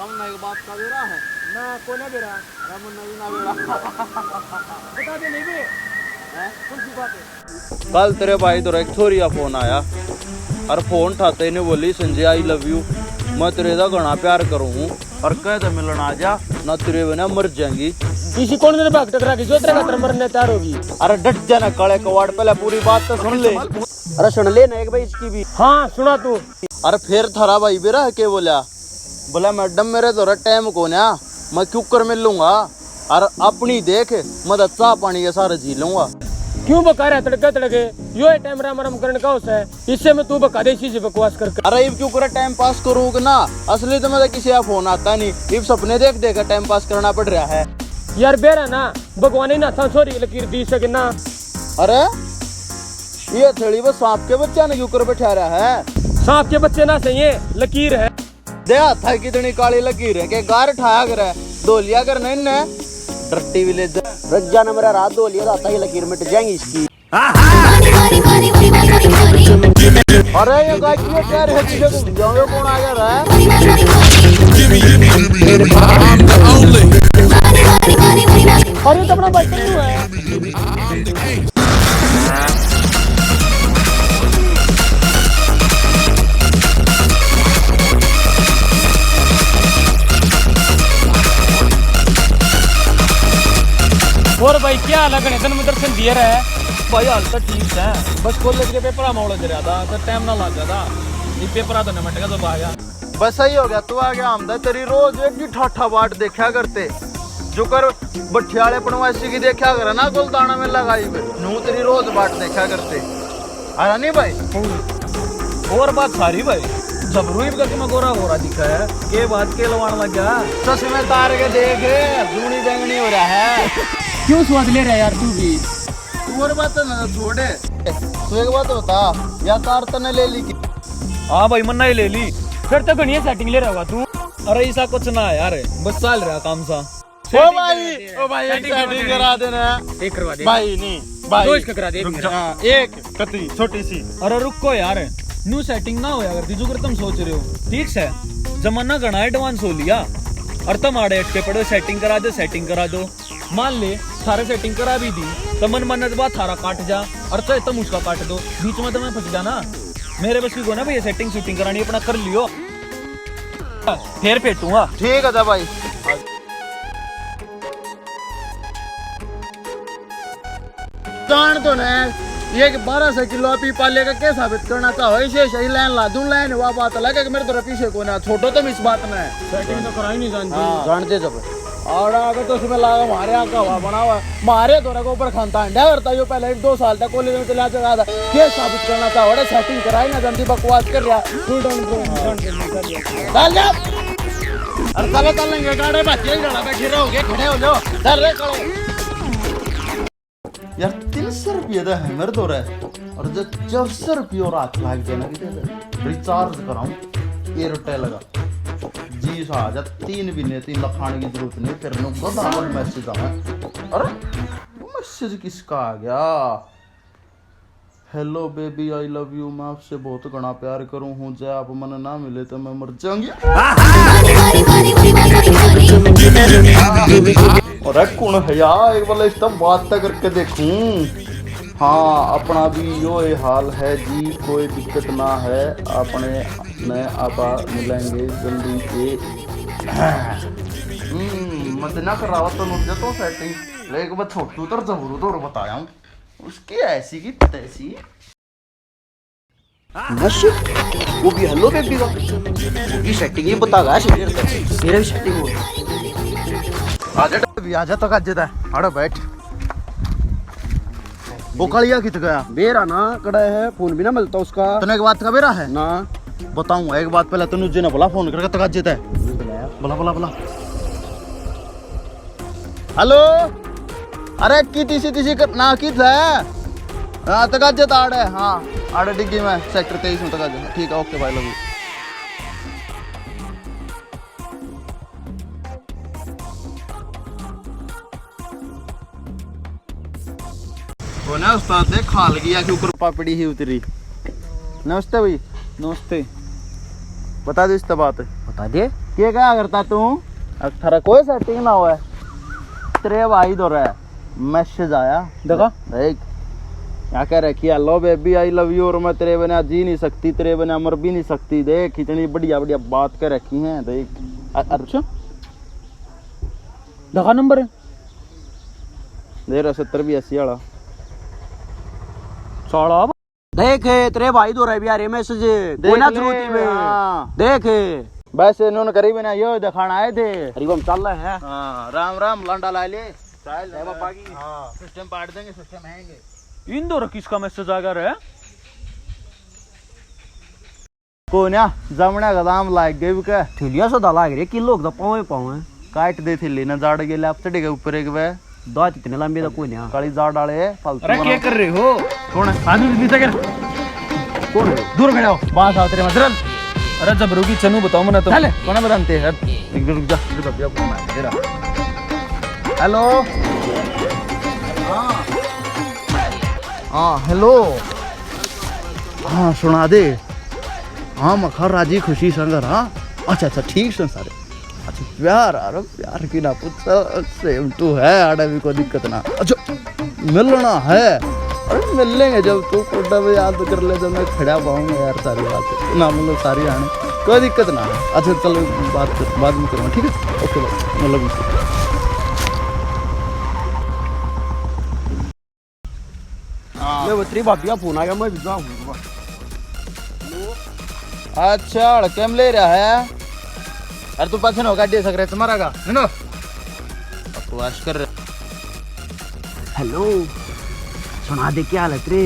मुन्ना के बाप का बेरा है ना कोने बेरा अरे मुन्ना भी ना बेरा बता दे नहीं बे कौन सी बात है। कल तेरे भाई तो एक छोरी का फोन आया और फोन उठाते ने बोली संजय आई लव यू, मैं तेरे दा घना प्यार करूँ और कहते मिलन आ जा ना तेरे बिना मर जाएंगी। किसी कौन ने भाग टकरा की जो तेरे का मरने तैयार होगी। अरे डट जाना काले कवाड़, पहले पूरी बात तो सुन ले। अरे सुन ले ना एक भाई इसकी भी। हाँ सुना तू। अरे फिर थारा भाई बेरा के बोला बोला मैडम मेरे तो टाइम को ना मैं क्यों कर मिल लूंगा और अपनी देख मैं चाह पानी के सारे जी लूंगा। क्यों बका रहा तड़के तड़के यो है टाइम राम राम करने का होता है, इससे मैं तू बका दे इसी से बकवास करके। अरे ये क्यों कर टाइम पास करूँ ना, असली तो मैं किसी का फोन आता नहीं, ये सपने देख देख टाइम पास करना पड़ रहा है यार। बेरा ना भगवान ना था छोरी लकीर दी सके ना। अरे ये थोड़ी बस सांप के बच्चा ने क्यों कर बैठा रहा है। सांप के बच्चे ना सही है लकीर है। दे हाथ है कितनी काली लकीर है के गार ठाया कर दो लिया कर नहीं ने डरटी विलेज रज्जा ने मेरा रात दो लिया था, ये लकीर मिट जाएंगी इसकी। अरे ये गाय क्यों कह रहे हैं तुम जाओगे कौन आ गया है। अरे तो अपना बच्चा क्यों है। और भाई क्या हाल है, गणेशन में दर्शन दिए रहे भाई हाल तो ठीक है, बस कॉलेज के पेपर मोड़ दे रहा था तो टाइम ना लग गया था, ये पेपर तो नमट का तो आ गया। बस सही हो गया तू आ गया। हम तेरी रोज एक ही ठाठा बाट देखा करते जो कर बठियाले पनवासी की देखा करे ना गुलदाना में लगाई नू तेरी रोज बाट देखा करते। अरे नहीं भाई और बात सारी भाई जबरू करके मैं गोरा गोरा दिखा है के बात के लवान लग गया। सच में तार के देख जूनी बैंगनी हो रहा है। क्यों स्वाद ले रहा है यार तू भी। तू और बात ना छोड़े, तू एक बात बता या तार तने ले ली की। हाँ भाई मन्ना ही ले ली, फिर तो घनी सेटिंग ले रहा होगा तू। अरे ऐसा कुछ ना है यार, बस चल रहा काम सा। ओ भाई एक सेटिंग करा देना। एक करवा दे भाई नहीं भाई दो इसका करा दे एक कतरी छोटी सी। अरे रुको यार, न्यू सेटिंग ना हो यार जो कर तुम सोच रहे हो ठीक है। जमाना घना एडवांस हो लिया और तुम आड़े अटके पड़े सेटिंग करा दो। मान ले थारे सेटिंग करा भी दी तो मन मनत बात थारा काट जा और चाहे तुम उसका काट दो, बीच में तो मैं फंस जाना। मेरे बस की को ना भाई सेटिंग शूटिंग करानी अपना कर लियो, फिर फेटूंगा। ठीक है भाई। जान तो ना ये 1200 किलो अपी पाले का क्या साबित करना चाहो, इसे सही लाइन ला दूं लाइन वह बात अलग है कि मेरे तो पीछे को ना छोटो तुम इस बात में सेटिंग तो कराई नहीं जानती। हाँ, जानते जब और अगर तो उसमें लागा हमारे यहाँ का हवा बना हुआ मारे तो को ऊपर खानता अंडा करता जो पहले 2 साल तक कॉलेज में चला चुका था, ये साबित करना चाहो अरे सेटिंग कराई ना जानती बकवास कर रहा अरे चलो चलेंगे गाड़े बच्चे बैठे रहोगे खड़े हो जाओ डर रहे खड़े यार। 300 रुपये दा है मेरे तो रहे और जब 400 रुपये और हाथ लाग जाए ना कि रिचार्ज कराऊं एयरटेल लगा जी सा जा 3 महीने 3 लाख खाने की जरूरत नहीं, फिर नंबर मैसेज आया। अरे वो मैसेज किसका आ गया। Hello baby I love you, मैं आपसे बहुत घना प्यार करूं हूँ, जब आप मन ना मिले तो मैं मर जाऊंगी। अरे कौन है यार, एक बार इसका बात तक करके देखूं। हाँ अपना भी यो ये हाल है जी, कोई दिक्कत ना है, अपने नए आपा मिलेंगे जल्दी के। मत ना करावा तो मुझे तो सेटिंग लेकिन मैं छोटू तो जरूर तो बताया हूँ उसकी ऐसी की तैसी वो भी हेलो बेबी का वो भी सेटिंग ही बता गया मेरा भी सेटिंग हो आजा तो काज है अरे बैठ। वो कलिया कित गया बेरा ना कड़ा है, फोन भी ना मिलता उसका। तने एक बात का बेरा है ना बताऊं एक बात पहले तनु जी ने बोला फोन करके तक जेता है बोला बोला बोला हेलो। अरे की तीसी ना की था हाँ तक जेता आड़े हाँ आड़े डिग्गी में सेक्टर 23 में तक जेता। ठीक है ओके भाई लव यू। वो ना उस्ताद ने खाल गया कि ऊपर पापड़ी ही उतरी। नमस्ते भाई। नमस्ते। बता दे इसका बात बता दे। क्या करता तू? थारा कोई सेटिंग ना हुआ तेरे भाई तो रहा मैसेज आया देखा देख क्या कह रखी hello baby I love you और मैं तेरे बिना जी नहीं सकती तेरे बिना मर भी नहीं सकती देख इतनी बढ़िया बढ़िया बात कर रखी है देख अच्छा देखा नंबर है दे रहा 7082 वाला साला देख तेरे भाई तो रह भी आ रहे मैसेज कोई ना त्रुटि में देख वैसे इन्होंने करीब ना यो दिखाना आए थे हरिवम चल रहा है हाँ राम राम लंडा ला ले हाँ सिस्टम पाट देंगे सिस्टम हैंगे इन दो किसका मैसेज आ गया है को ना जमना का दाम लाग गए का ठिलिया सदा लाग रे किलो का पावे काट दे थी लेना जाड़ गेले आप चढ़ेगा ऊपर एक वे दांत इतने लंबे तो कोई नहीं काली जाड़ डाले फालतू अरे क्या कर रहे हो कौन है आदमी नीचे कर कौन है दूर खड़े हो बात आओ तेरे मदरल अरे जब रुकी चनू बताओ मना तो चले कौन बताते हैं एक रुक जा रुक जा फोन आ तेरा हेलो हाँ हेलो हाँ सुना दे हाँ मखर राजी खुशी संगर हाँ अच्छा अच्छा ठीक सुन सारे अच्छा प्यार अरे प्यार की ना पूछ सेम टू है आड़ा भी कोई दिक्कत ना अच्छा मिलना है अरे मिल लेंगे जब तू कोटा में याद कर ले जब मैं खड़ा पाऊंगा यार सारी बात ना मतलब सारी आने कोई दिक्कत ना है अच्छा चलो बाद में करूँगा ठीक है ओके भाई मतलब मैं बतरी भाभी का फोन आ गया मैं भी जाऊंगा अच्छा केम ले रहा है अरे तू पास होगा दे सक रहे तुम्हारा का नो बकवास कर रहे हेलो सुना दे क्या हालत रे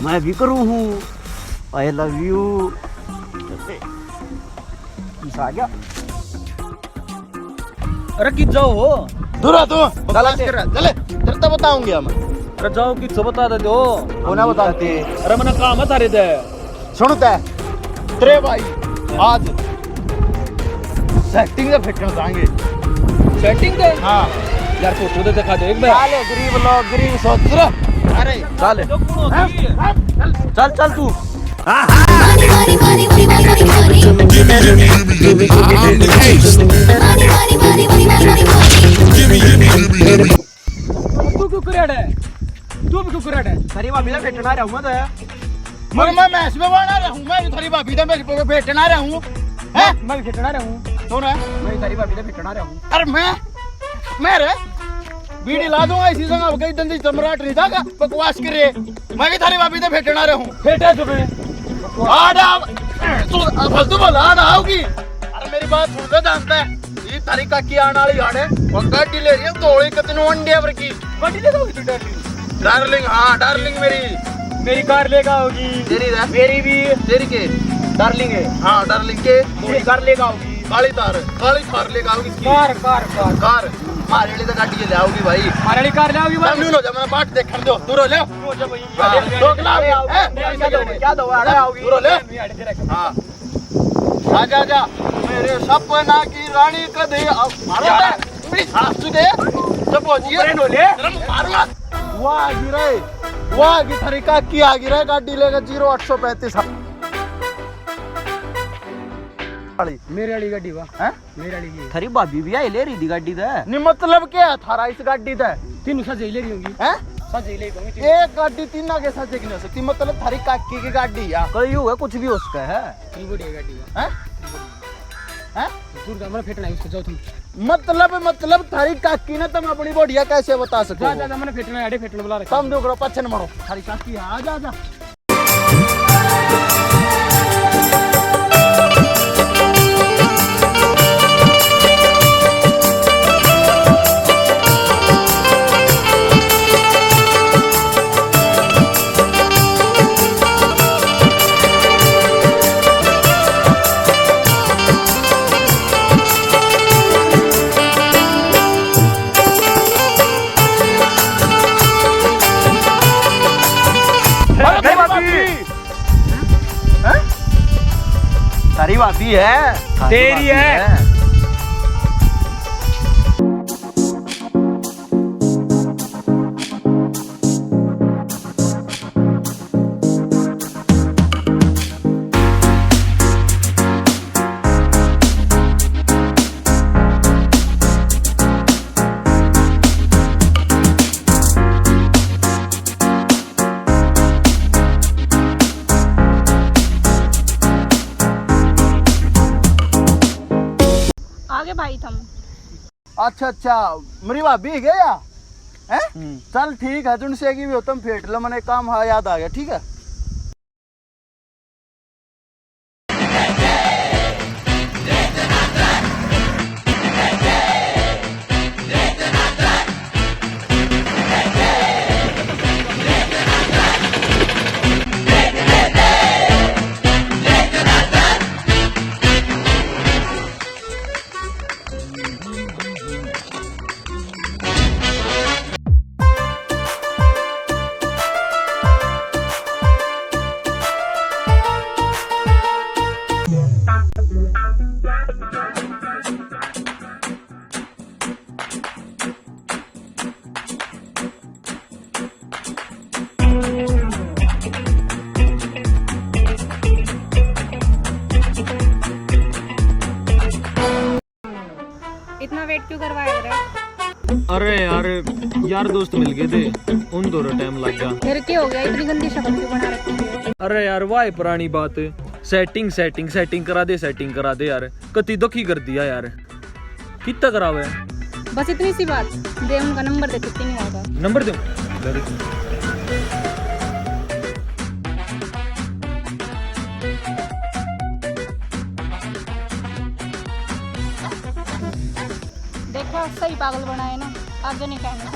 मैं भी करूँ हूँ आई लव यू आ गया अरे कि जाओ हो दूर आ तू गलत कर रहा चले तेरे तो बताऊंगी हम अरे जाओ कि सब बता दे दो होना बताते अरे मना काम है तारे दे सुनता है तेरे भाई आज सेटिंग का फिट कर जाएंगे सेटिंग दे हाँ यार फोटो दे दिखा दे एक बार साले गरीब लोग गरीब सोच रहे अरे चल चल चल तू Money, money, money, money, money, money, money. Give me, give me, give me, give me, give me taste. Money, money, money, money, money, money. Give me, give me, give me, give me. तू क्यों कुरेड है तू भी क्यों कुरेड है तेरी भाभी का भेटना रहूंगा तो मैं मैच में बना रहा हूँ मैं थारी भाभी तो मेरी पे भेटना रहा हूँ हैं मैं भी भेटना रहूं कौन है मैं तेरी भाभी का भेटना रहूं अरे मैं रे बीड़ी ला दूंगा इसी संग अब कहीं दंदी सम्राट नहीं था का बकवास कर रहे मैं भी थारी भाभी तो भेटना रहा हूँ फेटा तुम्हें आड़ा तू फालतू बोला आड़ा आओगी अरे मेरी बात सुन ले जानता है ये थारी काकी आने वाली आड़े वो गाड़ी ले रही है तोड़ी कितने वनडे पर की गाड़ी ले जाओगी तू डार्लिंग डार्लिंग हाँ डार्लिंग मेरी कार लेगा होगी तेरी है मेरी भी तेरी के डार्लिंग है हाँ डार्लिंग के मेरी कार लेगा होगी काली थार लेकर आओगी इसकी कार कार कार कार मारे वाली तो गाड़ी ले आओगी भाई हमारे वाली कार ले आओगी तब नहीं हो जा मैंने बाट देख दो दूर हो ले हो जा भाई हाँ, दो गिलास क्या दो आड़े आओगी दूर हो ले हाँ आजा आजा मेरे सपना की रानी कदे मारो मेरी सासू दे सब पहुंचिए मारूंगा वाह गिरे वाह की तरीका किया गिरे गाड़ी लेकर 0835 मेरे वाली गाड़ी वा हैं मेरे वाली की थारी भाभी भी आई ले रही थी गाड़ी ते नहीं मतलब क्या है थारा इस गाड़ी ते तीन सजे ले रही होगी हैं सजे ले होंगी एक गाड़ी तीन आगे साथ नहीं हो सकती मतलब थारी काकी की गाड़ी है कहीं होगा कुछ भी हो सकता है इतनी बढ़िया गाड़ी है हैं हैं दूर का हमारा फेटना है उसको जाओ तुम मतलब थारी काकी ने तुम अपनी बढ़िया कैसे बता सको जा जा मैंने फेटना है आड़े फेटना बुला रखा तुम देखो पछन मरो थारी काकी है आजा आजा तारी भाभी है तेरी है थम। अच्छा अच्छा, मेरी भाभी गया है। चल ठीक है, तुम से की भी होतम फेट लो, मैंने काम हाँ याद आ गया, ठीक है। इतना वेट क्यों करवाया रे? अरे यार दोस्त मिल गए थे, उन दोनों टाइम लग गया। फिर क्या हो गया? इतनी गंदी शक्ल क्यों बना रखी है? अरे यार वाह पुरानी बात, सेटिंग करा दे यार, कति दुखी कर दिया यार। कितना करावे? बस इतनी सी बात, दे उनका नंबर दे, कितनी नहीं होगा। नंबर दो। देखो सही पागल बनाए ना, आगे नहीं कहना।